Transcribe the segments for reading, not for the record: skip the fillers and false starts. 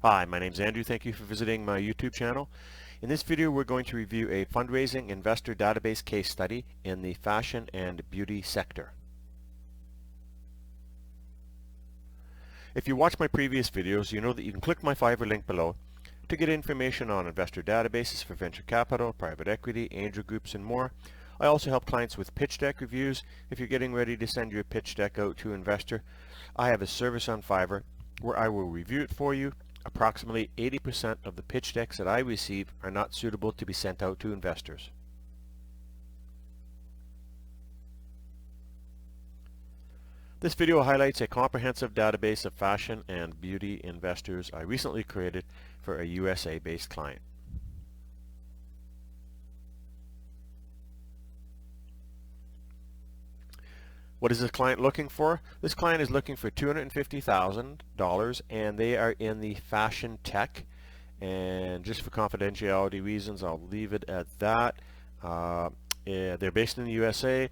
Hi, my name's Andrew. Thank you for visiting my YouTube channel. In this video, we're going to review a fundraising investor database case study in the fashion and beauty sector. If you watch my previous videos, you know that you can click my Fiverr link below to get information on investor databases for venture capital, private equity, angel groups, and more. I also help clients with pitch deck reviews. If you're getting ready to send your pitch deck out to an investor, I have a service on Fiverr where I will review it for you. Approximately 80% of the pitch decks that I receive are not suitable to be sent out to investors. This video highlights a comprehensive database of fashion and beauty investors I recently created for a USA-based client. What is this client looking for? This client is looking for $250,000 and they are in the fashion tech. And just for confidentiality reasons, I'll leave it at that. They're based in the USA,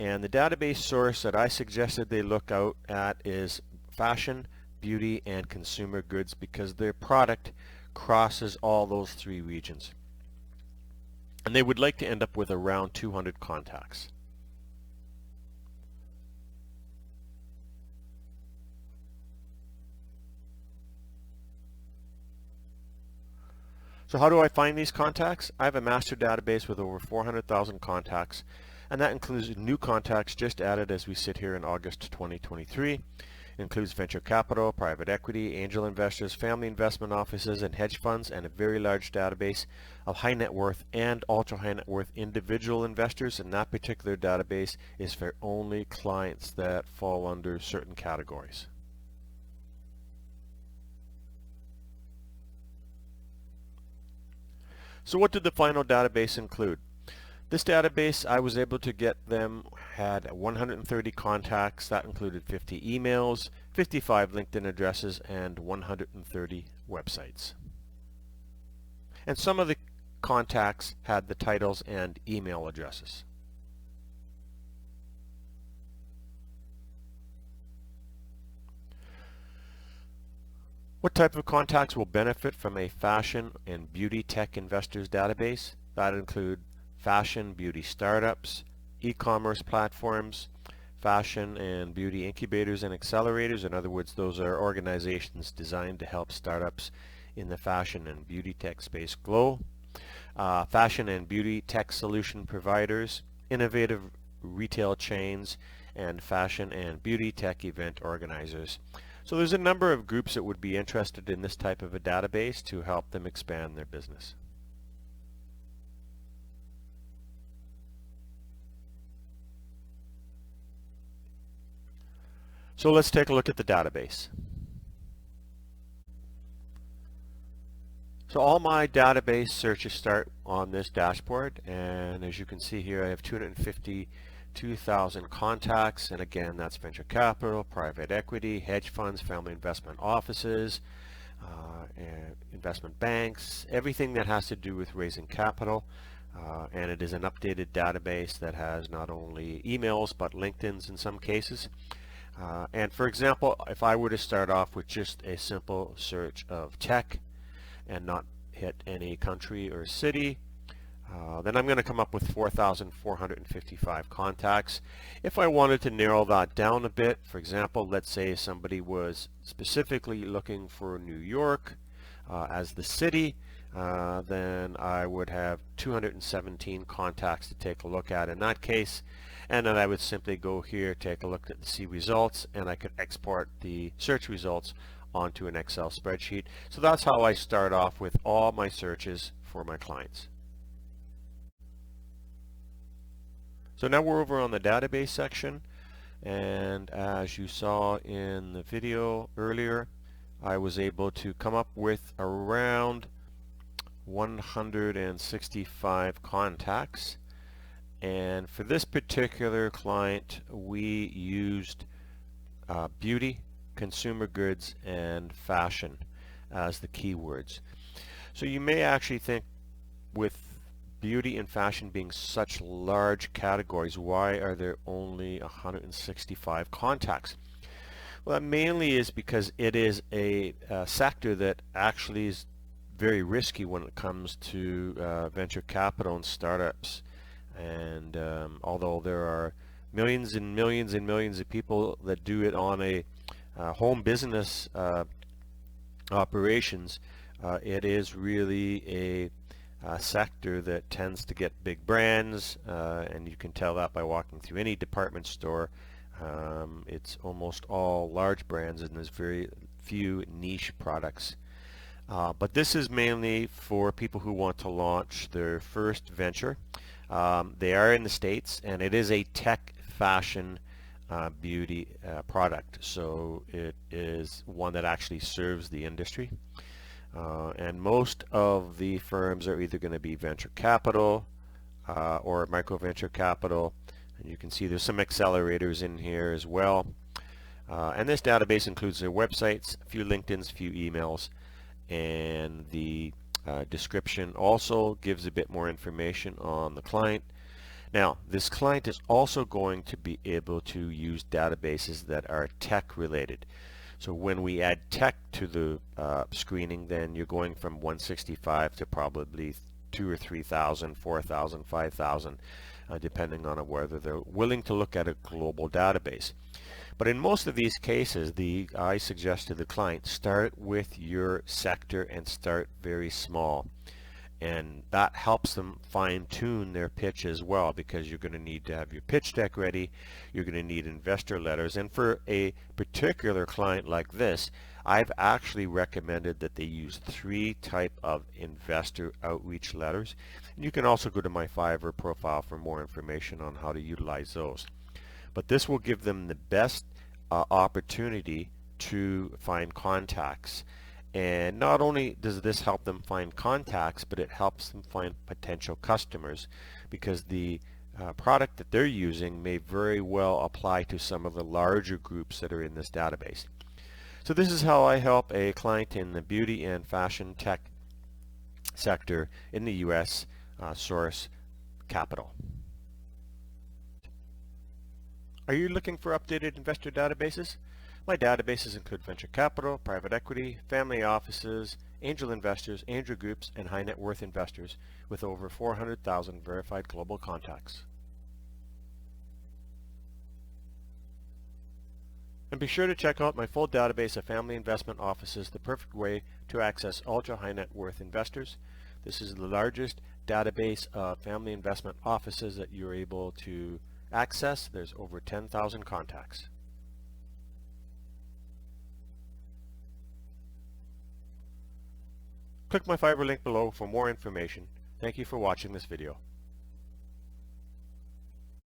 and the database source that I suggested they look out at is fashion, beauty, and consumer goods because their product crosses all those three regions. And they would like to end up with around 200 contacts. So how do I find these contacts? I have a master database with over 400,000 contacts, and that includes new contacts just added as we sit here in August 2023. It includes venture capital, private equity, angel investors, family investment offices, and hedge funds, and a very large database of high net worth and ultra high net worth individual investors, and that particular database is for only clients that fall under certain categories. So what did the final database include? This database, I was able to get them, had 130 contacts. That included 50 emails, 55 LinkedIn addresses, and 130 websites. And some of the contacts had the titles and email addresses. What type of contacts will benefit from a fashion and beauty tech investors database? That include fashion beauty startups, e-commerce platforms, fashion and beauty incubators and accelerators. In other words, those are organizations designed to help startups in the fashion and beauty tech space grow. Fashion and beauty tech solution providers, innovative retail chains, and fashion and beauty tech event organizers. So there's a number of groups that would be interested in this type of a database to help them expand their business. So let's take a look at the database. So all my database searches start on this dashboard, and as you can see here, I have 252,000 contacts, and again, that's venture capital, private equity, hedge funds, family investment offices, and investment banks, everything that has to do with raising capital. And it is an updated database that has not only emails but LinkedIn's in some cases. And for example, if I were to start off with just a simple search of tech and not hit any country or city, then I'm going to come up with 4,455 contacts. If I wanted to narrow that down a bit, for example, let's say somebody was specifically looking for New York as the city, then I would have 217 contacts to take a look at in that case. And then I would simply go here, take a look at the see results, and I could export the search results onto an Excel spreadsheet. So that's how I start off with all my searches for my clients. So now we're over on the database section, and as you saw in the video earlier, I was able to come up with around 165 contacts. And for this particular client, we used beauty, consumer goods, and fashion as the keywords. So you may actually think, with beauty and fashion being such large categories, why are there only 165 contacts? Well, that mainly is because it is a sector that actually is very risky when it comes to venture capital and startups. And although there are millions and millions and millions of people that do it on a home business operations, it is really a sector that tends to get big brands, and you can tell that by walking through any department store. It's almost all large brands, and there's very few niche products. But this is mainly for people who want to launch their first venture. They are in the States, and it is a tech fashion beauty product, so it is one that actually serves the industry. And most of the firms are either going to be venture capital or micro venture capital. And you can see there's some accelerators in here as well. And this database includes their websites, a few LinkedIns, a few emails, and the description also gives a bit more information on the client. Now, this client is also going to be able to use databases that are tech related. So when we add tech to the screening, then you're going from 165 to probably 2 or 3,000, 4,000, 5,000, depending on whether they're willing to look at a global database. But in most of these cases, I suggest to the client, start with your sector and start very small. And that helps them fine-tune their pitch as well, because you're going to need to have your pitch deck ready, you're going to need investor letters, and for a particular client like this, I've actually recommended that they use 3 type of investor outreach letters. And you can also go to my Fiverr profile for more information on how to utilize those. But this will give them the best opportunity to find contacts. And not only does this help them find contacts, but it helps them find potential customers, because the product that they're using may very well apply to some of the larger groups that are in this database. So this is how I help a client in the beauty and fashion tech sector in the US source capital. Are you looking for updated investor databases? My databases include venture capital, private equity, family offices, angel investors, angel groups, and high net worth investors with over 400,000 verified global contacts. And be sure to check out my full database of family investment offices, the perfect way to access ultra high net worth investors. This is the largest database of family investment offices that you're able to access. There's over 10,000 contacts. Click my Fiverr link below for more information. Thank you for watching this video.